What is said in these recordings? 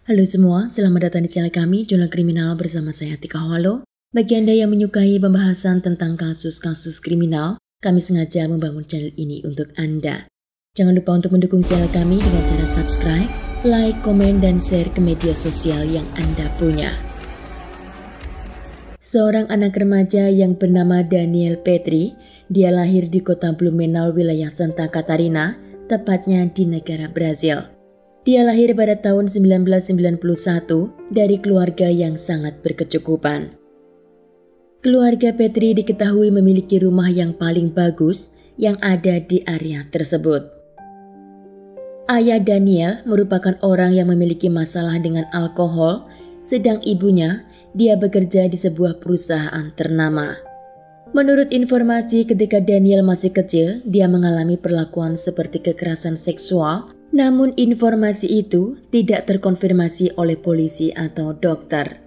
Halo semua, selamat datang di channel kami, Jurnal Kriminal bersama saya Tika Hawalo. Bagi Anda yang menyukai pembahasan tentang kasus-kasus kriminal, kami sengaja membangun channel ini untuk Anda. Jangan lupa untuk mendukung channel kami dengan cara subscribe, like, komen, dan share ke media sosial yang Anda punya. Seorang anak remaja yang bernama Daniel Petri, dia lahir di kota Blumenau, wilayah Santa Catarina, tepatnya di negara Brazil. Dia lahir pada tahun 1991 dari keluarga yang sangat berkecukupan. Keluarga Petri diketahui memiliki rumah yang paling bagus yang ada di area tersebut. Ayah Daniel merupakan orang yang memiliki masalah dengan alkohol, sedang ibunya, dia bekerja di sebuah perusahaan ternama. Menurut informasi, ketika Daniel masih kecil, dia mengalami perlakuan seperti kekerasan seksual. Namun informasi itu tidak terkonfirmasi oleh polisi atau dokter.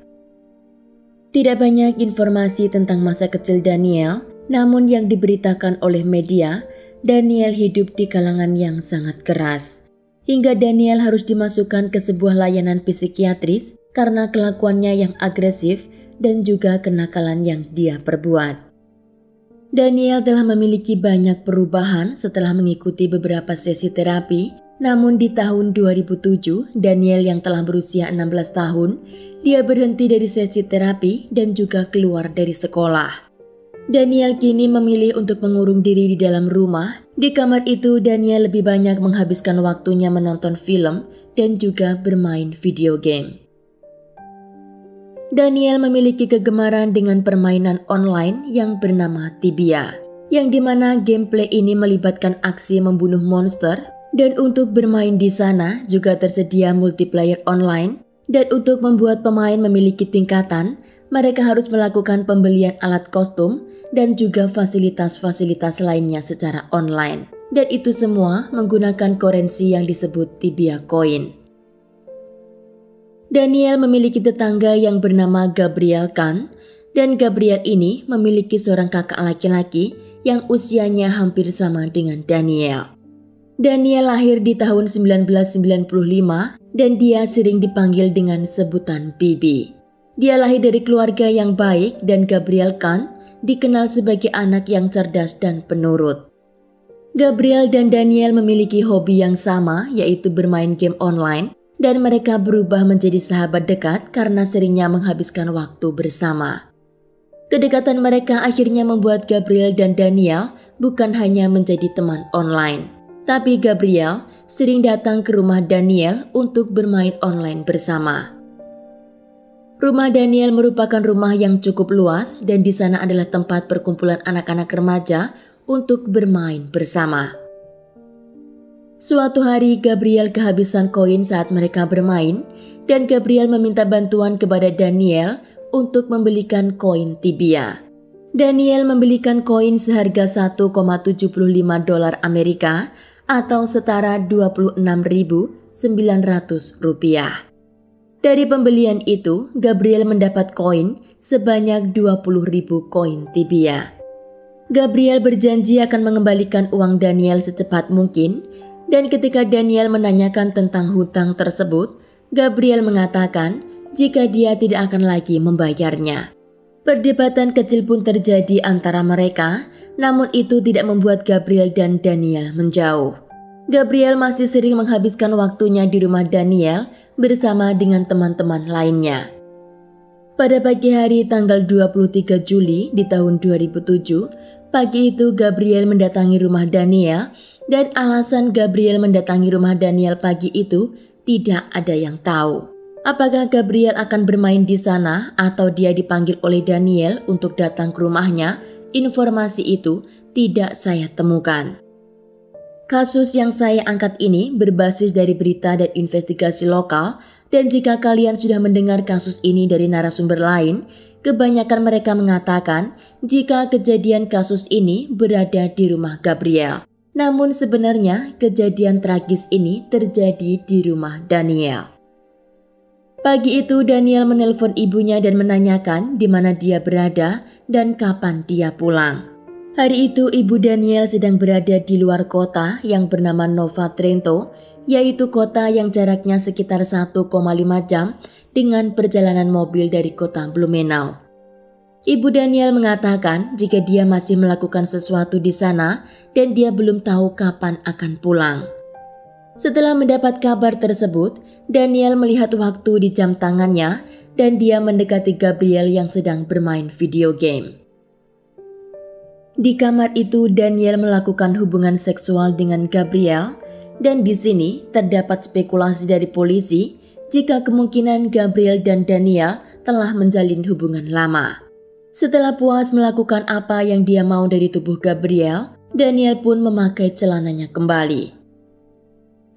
Tidak banyak informasi tentang masa kecil Daniel, namun yang diberitakan oleh media, Daniel hidup di kalangan yang sangat keras. Hingga Daniel harus dimasukkan ke sebuah layanan psikiatris karena kelakuannya yang agresif dan juga kenakalan yang dia perbuat. Daniel telah memiliki banyak perubahan setelah mengikuti beberapa sesi terapi. Namun di tahun 2007, Daniel yang telah berusia 16 tahun, dia berhenti dari sesi terapi dan juga keluar dari sekolah. Daniel kini memilih untuk mengurung diri di dalam rumah. Di kamar itu, Daniel lebih banyak menghabiskan waktunya menonton film dan juga bermain video game. Daniel memiliki kegemaran dengan permainan online yang bernama Tibia, yang dimana gameplay ini melibatkan aksi membunuh monster. Dan untuk bermain di sana juga tersedia multiplayer online, dan untuk membuat pemain memiliki tingkatan, mereka harus melakukan pembelian alat kostum dan juga fasilitas-fasilitas lainnya secara online. Dan itu semua menggunakan currency yang disebut Tibia Coin. Daniel memiliki tetangga yang bernama Gabriel Kahn, dan Gabriel ini memiliki seorang kakak laki-laki yang usianya hampir sama dengan Daniel. Daniel lahir di tahun 1995 dan dia sering dipanggil dengan sebutan Bibi. Dia lahir dari keluarga yang baik dan Gabriel Kahn dikenal sebagai anak yang cerdas dan penurut. Gabriel dan Daniel memiliki hobi yang sama, yaitu bermain game online, dan mereka berubah menjadi sahabat dekat karena seringnya menghabiskan waktu bersama. Kedekatan mereka akhirnya membuat Gabriel dan Daniel bukan hanya menjadi teman online. Tapi Gabriel sering datang ke rumah Daniel untuk bermain online bersama. Rumah Daniel merupakan rumah yang cukup luas dan di sana adalah tempat perkumpulan anak-anak remaja untuk bermain bersama. Suatu hari Gabriel kehabisan koin saat mereka bermain dan Gabriel meminta bantuan kepada Daniel untuk membelikan koin Tibia. Daniel membelikan koin seharga $1,75 Amerika atau setara Rp26.900. Dari pembelian itu, Gabriel mendapat koin sebanyak 20.000 koin Tibia. Gabriel berjanji akan mengembalikan uang Daniel secepat mungkin, dan ketika Daniel menanyakan tentang hutang tersebut, Gabriel mengatakan jika dia tidak akan lagi membayarnya. Perdebatan kecil pun terjadi antara mereka, namun itu tidak membuat Gabriel dan Daniel menjauh. Gabriel masih sering menghabiskan waktunya di rumah Daniel bersama dengan teman-teman lainnya. Pada pagi hari tanggal 23 Juli di tahun 2007, pagi itu Gabriel mendatangi rumah Daniel dan alasan Gabriel mendatangi rumah Daniel pagi itu tidak ada yang tahu. Apakah Gabriel akan bermain di sana atau dia dipanggil oleh Daniel untuk datang ke rumahnya? Informasi itu tidak saya temukan. Kasus yang saya angkat ini berbasis dari berita dan investigasi lokal, dan jika kalian sudah mendengar kasus ini dari narasumber lain, kebanyakan mereka mengatakan jika kejadian kasus ini berada di rumah Gabriel. Namun sebenarnya kejadian tragis ini terjadi di rumah Daniel. Pagi itu Daniel menelpon ibunya dan menanyakan di mana dia berada dan kapan dia pulang. Hari itu ibu Daniel sedang berada di luar kota yang bernama Nova Trento yaitu kota yang jaraknya sekitar 1,5 jam dengan perjalanan mobil dari kota Blumenau. Ibu Daniel mengatakan jika dia masih melakukan sesuatu di sana dan dia belum tahu kapan akan pulang. Setelah mendapat kabar tersebut, Daniel melihat waktu di jam tangannya dan dia mendekati Gabriel yang sedang bermain video game. Di kamar itu, Daniel melakukan hubungan seksual dengan Gabriel, dan di sini terdapat spekulasi dari polisi jika kemungkinan Gabriel dan Daniel telah menjalin hubungan lama. Setelah puas melakukan apa yang dia mau dari tubuh Gabriel, Daniel pun memakai celananya kembali.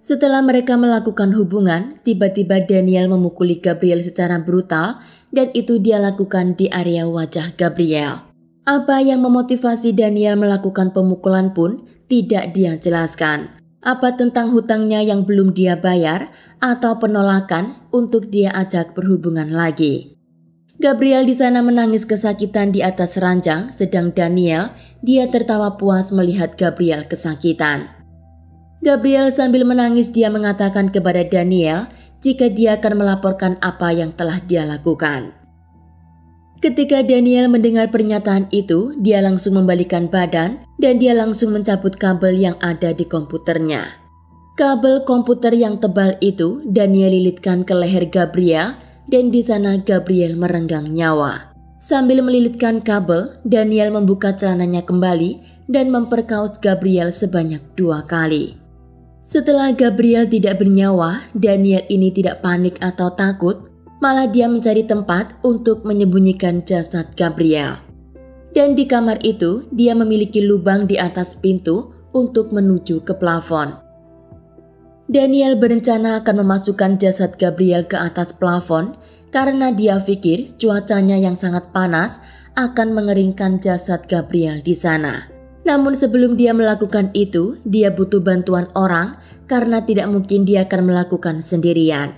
Setelah mereka melakukan hubungan, tiba-tiba Daniel memukuli Gabriel secara brutal dan itu dia lakukan di area wajah Gabriel. Apa yang memotivasi Daniel melakukan pemukulan pun tidak dia jelaskan. Apa tentang hutangnya yang belum dia bayar atau penolakan untuk dia ajak berhubungan lagi. Gabriel di sana menangis kesakitan di atas ranjang, sedang Daniel dia tertawa puas melihat Gabriel kesakitan. Gabriel sambil menangis dia mengatakan kepada Daniel jika dia akan melaporkan apa yang telah dia lakukan. Ketika Daniel mendengar pernyataan itu, dia langsung membalikkan badan dan dia langsung mencabut kabel yang ada di komputernya. Kabel komputer yang tebal itu Daniel lilitkan ke leher Gabriel dan di sana Gabriel merenggang nyawa. Sambil melilitkan kabel, Daniel membuka celananya kembali dan memperkaos Gabriel sebanyak 2 kali. Setelah Gabriel tidak bernyawa, Daniel ini tidak panik atau takut, malah dia mencari tempat untuk menyembunyikan jasad Gabriel. Dan di kamar itu, dia memiliki lubang di atas pintu untuk menuju ke plafon. Daniel berencana akan memasukkan jasad Gabriel ke atas plafon karena dia pikir cuacanya yang sangat panas akan mengeringkan jasad Gabriel di sana. Namun sebelum dia melakukan itu, dia butuh bantuan orang karena tidak mungkin dia akan melakukan sendirian.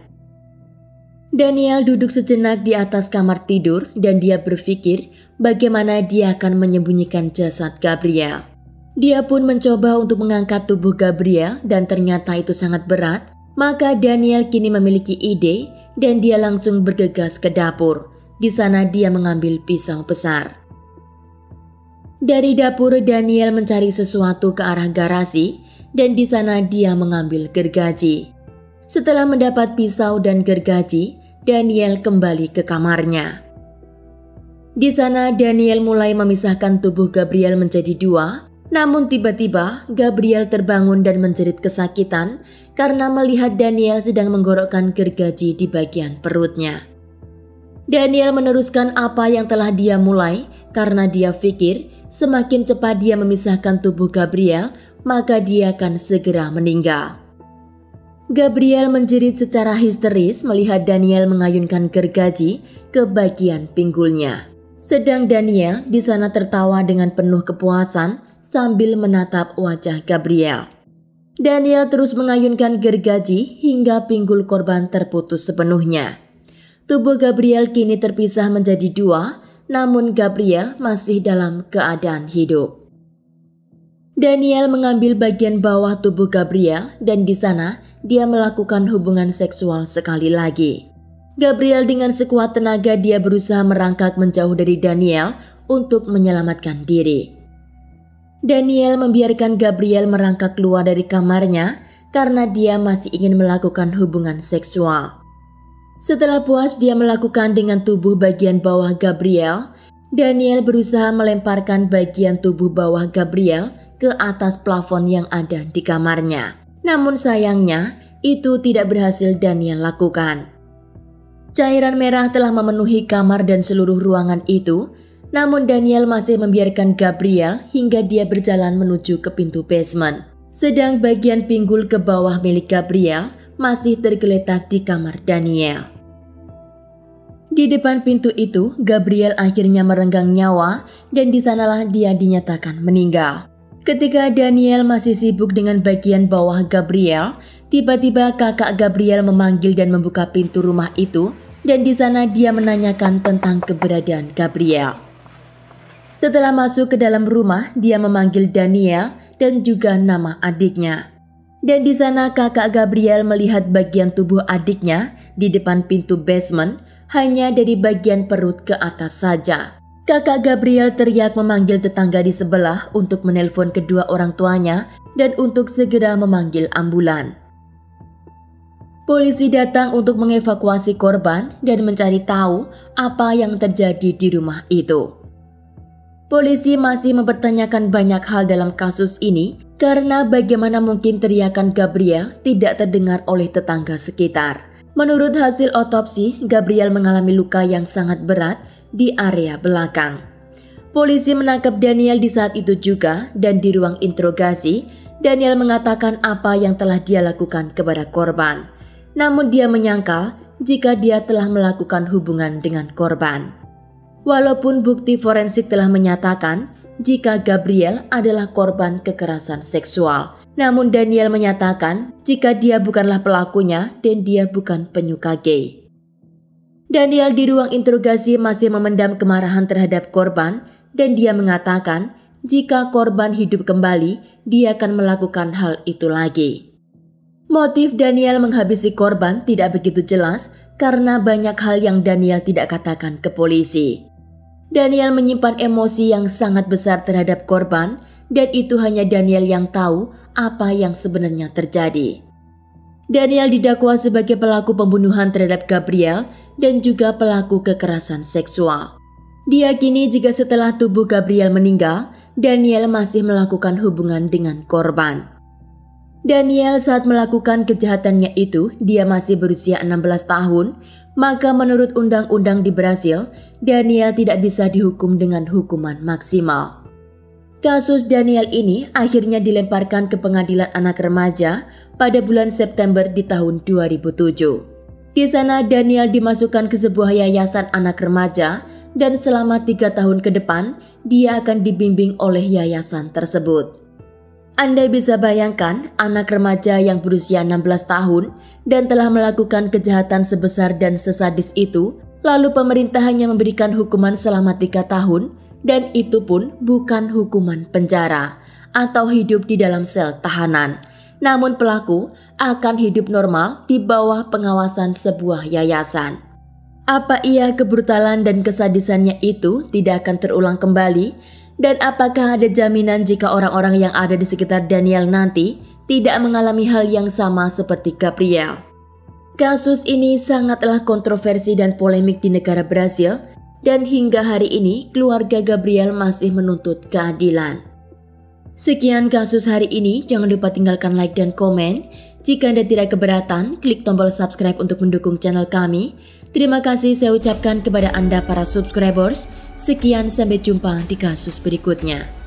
Daniel duduk sejenak di atas kamar tidur dan dia berpikir bagaimana dia akan menyembunyikan jasad Gabriel. Dia pun mencoba untuk mengangkat tubuh Gabriel dan ternyata itu sangat berat. Maka Daniel kini memiliki ide dan dia langsung bergegas ke dapur. Di sana dia mengambil pisau besar. Dari dapur Daniel mencari sesuatu ke arah garasi dan di sana dia mengambil gergaji. Setelah mendapat pisau dan gergaji, Daniel kembali ke kamarnya. Di sana Daniel mulai memisahkan tubuh Gabriel menjadi 2, namun tiba-tiba Gabriel terbangun dan menjerit kesakitan karena melihat Daniel sedang menggorokkan gergaji di bagian perutnya. Daniel meneruskan apa yang telah dia mulai karena dia pikir semakin cepat dia memisahkan tubuh Gabriel, maka dia akan segera meninggal. Gabriel menjerit secara histeris melihat Daniel mengayunkan gergaji ke bagian pinggulnya. Sedang Daniel di sana tertawa dengan penuh kepuasan sambil menatap wajah Gabriel. Daniel terus mengayunkan gergaji hingga pinggul korban terputus sepenuhnya. Tubuh Gabriel kini terpisah menjadi 2, namun Gabriel masih dalam keadaan hidup. Daniel mengambil bagian bawah tubuh Gabriel dan di sana dia melakukan hubungan seksual sekali lagi. Gabriel dengan sekuat tenaga dia berusaha merangkak menjauh dari Daniel untuk menyelamatkan diri. Daniel membiarkan Gabriel merangkak keluar dari kamarnya karena dia masih ingin melakukan hubungan seksual. Setelah puas dia melakukan dengan tubuh bagian bawah Gabriel, Daniel berusaha melemparkan bagian tubuh bawah Gabriel ke atas plafon yang ada di kamarnya. Namun sayangnya, itu tidak berhasil Daniel lakukan. Cairan merah telah memenuhi kamar dan seluruh ruangan itu, namun Daniel masih membiarkan Gabriel hingga dia berjalan menuju ke pintu basement. Sedang bagian pinggul ke bawah milik Gabriel masih tergeletak di kamar Daniel. Di depan pintu itu, Gabriel akhirnya merenggang nyawa dan di sanalah dia dinyatakan meninggal. Ketika Daniel masih sibuk dengan bagian bawah Gabriel, tiba-tiba kakak Gabriel memanggil dan membuka pintu rumah itu dan di sana dia menanyakan tentang keberadaan Gabriel. Setelah masuk ke dalam rumah, dia memanggil Daniel dan juga nama adiknya. Dan di sana kakak Gabriel melihat bagian tubuh adiknya di depan pintu basement hanya dari bagian perut ke atas saja. Kakak Gabriel teriak memanggil tetangga di sebelah untuk menelpon kedua orang tuanya dan untuk segera memanggil ambulan. Polisi datang untuk mengevakuasi korban dan mencari tahu apa yang terjadi di rumah itu. Polisi masih mempertanyakan banyak hal dalam kasus ini karena bagaimana mungkin teriakan Gabriel tidak terdengar oleh tetangga sekitar. Menurut hasil otopsi, Gabriel mengalami luka yang sangat berat di area belakang. Polisi menangkap Daniel di saat itu juga dan di ruang interogasi, Daniel mengatakan apa yang telah dia lakukan kepada korban. Namun dia menyangkal jika dia telah melakukan hubungan dengan korban. Walaupun bukti forensik telah menyatakan jika Gabriel adalah korban kekerasan seksual, namun Daniel menyatakan jika dia bukanlah pelakunya dan dia bukan penyuka gay. Daniel di ruang interogasi masih memendam kemarahan terhadap korban dan dia mengatakan jika korban hidup kembali, dia akan melakukan hal itu lagi. Motif Daniel menghabisi korban tidak begitu jelas karena banyak hal yang Daniel tidak katakan ke polisi. Daniel menyimpan emosi yang sangat besar terhadap korban dan itu hanya Daniel yang tahu apa yang sebenarnya terjadi. Daniel didakwa sebagai pelaku pembunuhan terhadap Gabriel dan juga pelaku kekerasan seksual. Diyakini jika setelah tubuh Gabriel meninggal, Daniel masih melakukan hubungan dengan korban. Daniel saat melakukan kejahatannya itu, dia masih berusia 16 tahun, maka menurut undang-undang di Brasil, Daniel tidak bisa dihukum dengan hukuman maksimal. Kasus Daniel ini akhirnya dilemparkan ke pengadilan anak remaja pada bulan September di tahun 2007. Di sana Daniel dimasukkan ke sebuah yayasan anak remaja dan selama 3 tahun ke depan dia akan dibimbing oleh yayasan tersebut. Anda bisa bayangkan anak remaja yang berusia 16 tahun dan telah melakukan kejahatan sebesar dan sesadis itu, lalu pemerintah hanya memberikan hukuman selama 3 tahun dan itu pun bukan hukuman penjara atau hidup di dalam sel tahanan. Namun pelaku akan hidup normal di bawah pengawasan sebuah yayasan. Apa iya kebrutalan dan kesadisannya itu tidak akan terulang kembali? Dan apakah ada jaminan jika orang-orang yang ada di sekitar Daniel nanti tidak mengalami hal yang sama seperti Gabriel? Kasus ini sangatlah kontroversi dan polemik di negara Brasil dan hingga hari ini keluarga Gabriel masih menuntut keadilan. Sekian kasus hari ini, jangan lupa tinggalkan like dan komen. Jika Anda tidak keberatan, klik tombol subscribe untuk mendukung channel kami. Terima kasih saya ucapkan kepada Anda para subscribers. Sekian, sampai jumpa di kasus berikutnya.